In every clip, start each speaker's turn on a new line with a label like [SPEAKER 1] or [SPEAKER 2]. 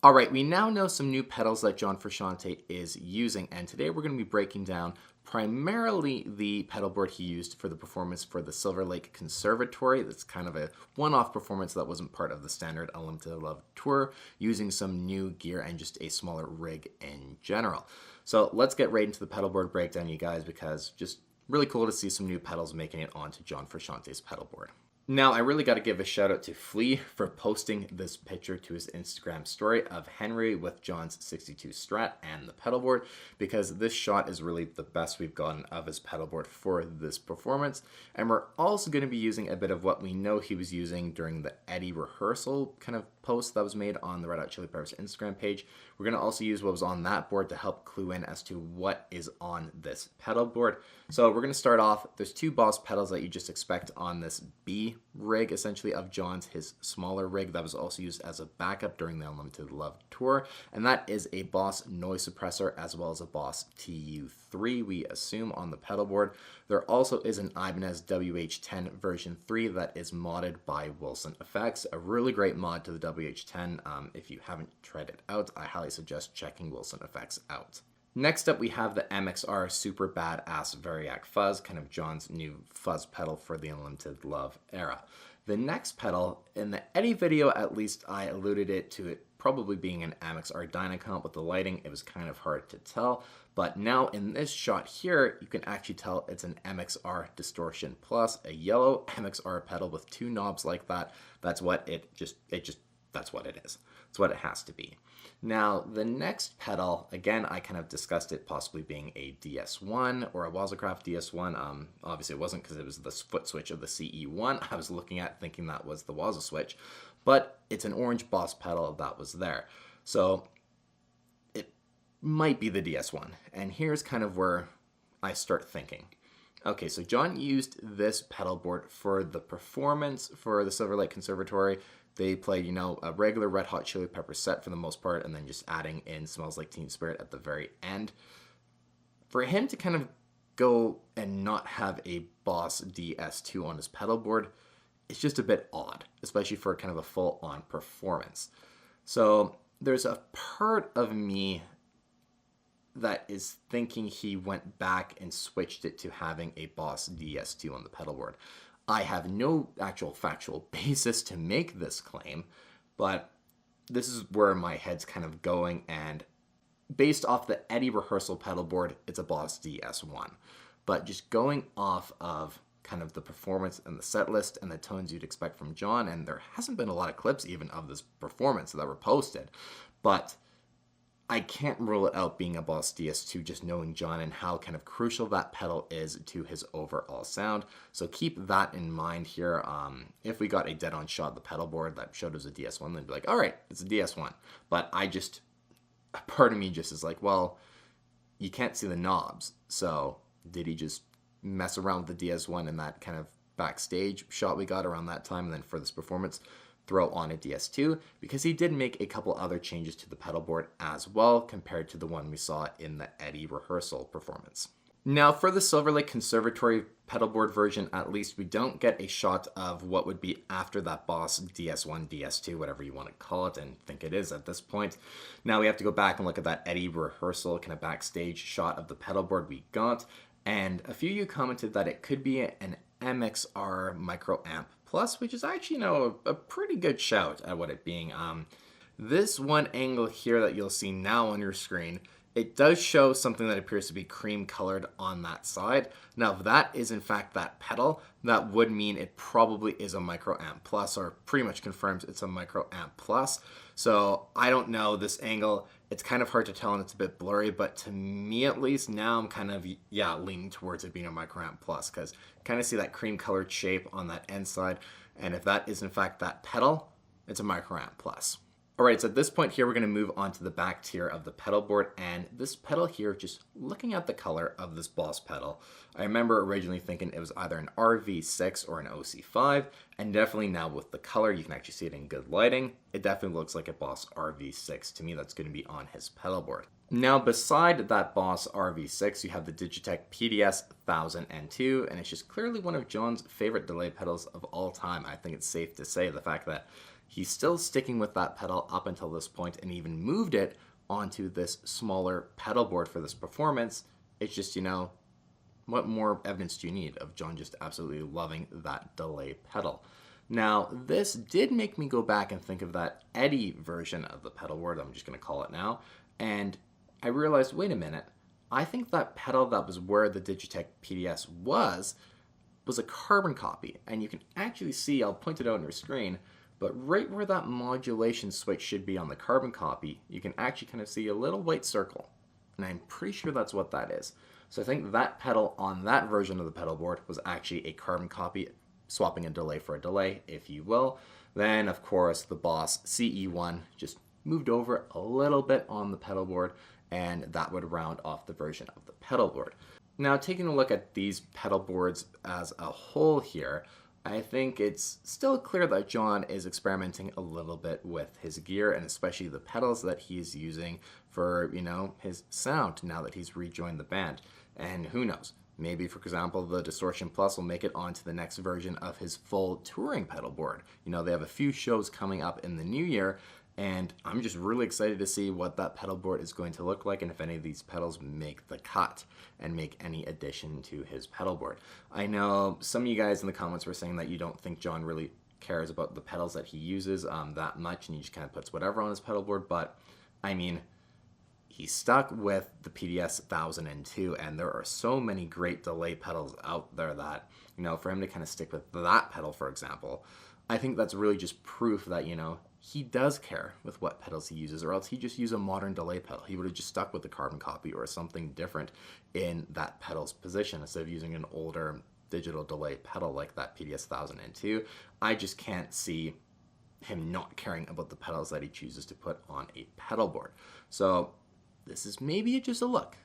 [SPEAKER 1] Alright, we now know some new pedals that John Frusciante is using, and today we're going to be breaking down primarily the pedal board he used for the performance for the SilverLake Conservatory. That's kind of a one-off performance that wasn't part of the standard Unlimited Love tour, using some new gear and just a smaller rig in general. So let's get right into the pedal board breakdown, you guys, because just really cool to see some new pedals making it onto John Frusciante's pedal board. Now, I really got to give a shout out to Flea for posting this picture to his Instagram story of Henry with John's 62 Strat and the pedal board, because this shot is really the best we've gotten of his pedal board for this performance. And we're also going to be using a bit of what we know he was using during the Eddie rehearsal kind of post that was made on the Red Hot Chili Peppers Instagram page. We're going to also use what was on that board to help clue in as to what is on this pedal board. So we're going to start off. There's two Boss pedals that you just expect on this B rig, essentially, of John's, his smaller rig that was also used as a backup during the Unlimited Love tour. And that is a Boss noise suppressor as well as a Boss TU3, we assume, on the pedal board. There also is an Ibanez WH10 version 3 that is modded by Wilson Effects, a really great mod to the WH10. If you haven't tried it out, I highly suggest checking Wilson Effects out. Next up, we have the MXR Super Badass Variac Fuzz, kind of John's new fuzz pedal for the Unlimited Love era. The next pedal, in the Eddie video at least, I alluded to it probably being an MXR Dynacomp. With the lighting, it was kind of hard to tell. But now in this shot here, you can actually tell it's an MXR Distortion Plus, a yellow MXR pedal with two knobs like that. That's what that's what it is. It's what it has to be. Now, the next pedal, again, I kind of discussed it possibly being a DS1 or a Wazacraft DS1. Obviously, it wasn't because it was the foot switch of the CE1 I was looking at thinking that was the Waza switch, but it's an orange Boss pedal that was there. So it might be the DS1. And here's kind of where I start thinking. Okay, so John used this pedal board for the performance for the SilverLake Conservatory. They played, a regular Red Hot Chili Peppers set for the most part, and then just adding in Smells Like Teen Spirit at the very end. For him to kind of go and not have a Boss DS2 on his pedal board, it's just a bit odd, especially for kind of a full-on performance. So there's a part of me that is thinking he went back and switched it to having a Boss DS2 on the pedal board. I have no actual factual basis to make this claim, but this is where my head's kind of going, and based off the Eddie rehearsal pedal board, it's a Boss DS1. But just going off of kind of the performance and the set list and the tones you'd expect from John, and there hasn't been a lot of clips even of this performance that were posted, but I can't rule it out being a Boss DS2, just knowing John and how kind of crucial that pedal is to his overall sound. So keep that in mind here. If we got a dead-on shot of the pedal board that showed us a DS1, then be like, all right, it's a DS1. But a part of me just is like, well, you can't see the knobs. So did he just mess around with the DS1 in that kind of backstage shot we got around that time, and then for this performance, throw on a DS2, because he did make a couple other changes to the pedal board as well compared to the one we saw in the Eddie rehearsal performance. Now, for the SilverLake Conservatory pedal board version, at least, we don't get a shot of what would be after that Boss DS1, DS2, whatever you want to call it, and think it is at this point. Now we have to go back and look at that Eddie rehearsal kind of backstage shot of the pedal board we got, and a few of you commented that it could be an MXR Micro Amp Plus, which is actually, a pretty good shout at what it being. This one angle here that you'll see now on your screen, it does show something that appears to be cream colored on that side. Now, if that is in fact that pedal, that would mean it probably is a Micro Amp Plus, or pretty much confirms it's a Micro Amp Plus. So I don't know, this angle, it's kind of hard to tell and it's a bit blurry, but to me at least, now I'm kind of, leaning towards it being a Micro Amp Plus, because kind of see that cream colored shape on that end side. And if that is in fact that pedal, it's a Micro Amp Plus. All right, so at this point here, we're going to move on to the back tier of the pedal board, and this pedal here, just looking at the color of this Boss pedal, I remember originally thinking it was either an RV6 or an OC5, and definitely now with the color, you can actually see it in good lighting. It definitely looks like a Boss RV6 to me. That's going to be on his pedal board. Now, beside that Boss RV6, you have the Digitech PDS 1002, and it's just clearly one of John's favorite delay pedals of all time. I think it's safe to say the fact that he's still sticking with that pedal up until this point and even moved it onto this smaller pedal board for this performance. It's just, you know, what more evidence do you need of John just absolutely loving that delay pedal? Now, this did make me go back and think of that Eddie version of the Pedalboard, I'm just going to call it now, and I realized, wait a minute, I think that pedal that was where the Digitech PDS was a carbon copy, and you can actually see, I'll point it out on your screen, but right where that modulation switch should be on the carbon copy, you can actually kind of see a little white circle, and I'm pretty sure that's what that is. So I think that pedal on that version of the Pedalboard was actually a carbon copy, swapping a delay for a delay, if you will. Then, of course, the Boss CE1 just moved over a little bit on the Pedalboard, and that would round off the version of the Pedalboard. Now, taking a look at these pedal boards as a whole here, I think it's still clear that John is experimenting a little bit with his gear, and especially the pedals that he's using for, you know, his sound now that he's rejoined the band. And who knows, maybe, for example, the Distortion Plus will make it onto the next version of his full touring pedal board. You know, they have a few shows coming up in the new year, and I'm just really excited to see what that pedal board is going to look like and if any of these pedals make the cut and make any addition to his pedal board. I know some of you guys in the comments were saying that you don't think John really cares about the pedals that he uses that much, and he just kind of puts whatever on his pedal board, but I mean, he's stuck with the PDS 1002, and there are so many great delay pedals out there that, you know, for him to kind of stick with that pedal, for example, I think that's really just proof that, you know, he does care with what pedals he uses, or else he just use a modern delay pedal. He would have just stuck with the carbon copy or something different in that pedal's position instead of using an older digital delay pedal like that PDS 1002. I just can't see him not caring about the pedals that he chooses to put on a pedal board. So this is maybe just a look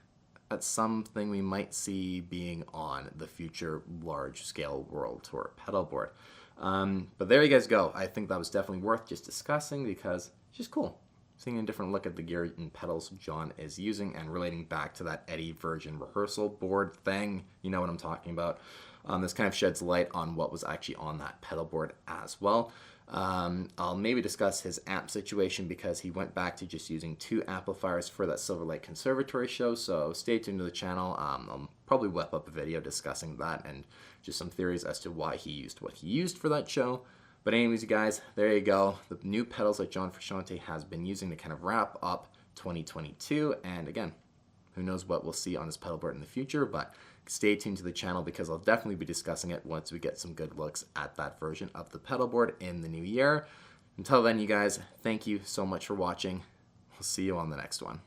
[SPEAKER 1] at something we might see being on the future large-scale World Tour pedal board. But there you guys go. I think that was definitely worth just discussing because it's just cool seeing a different look at the gear and pedals John is using and relating back to that Eddie version rehearsal board thing. You know what I'm talking about. This kind of sheds light on what was actually on that pedal board as well. I'll maybe discuss his amp situation because he went back to just using 2 amplifiers for that SilverLake Conservatory show, so stay tuned to the channel. I'll probably whip up a video discussing that and just some theories as to why he used what he used for that show. But anyways, you guys, there you go. The new pedals that John Frusciante has been using to kind of wrap up 2022, and again, who knows what we'll see on this pedal board in the future, but stay tuned to the channel because I'll definitely be discussing it once we get some good looks at that version of the pedal board in the new year. Until then, you guys, thank you so much for watching. We'll see you on the next one.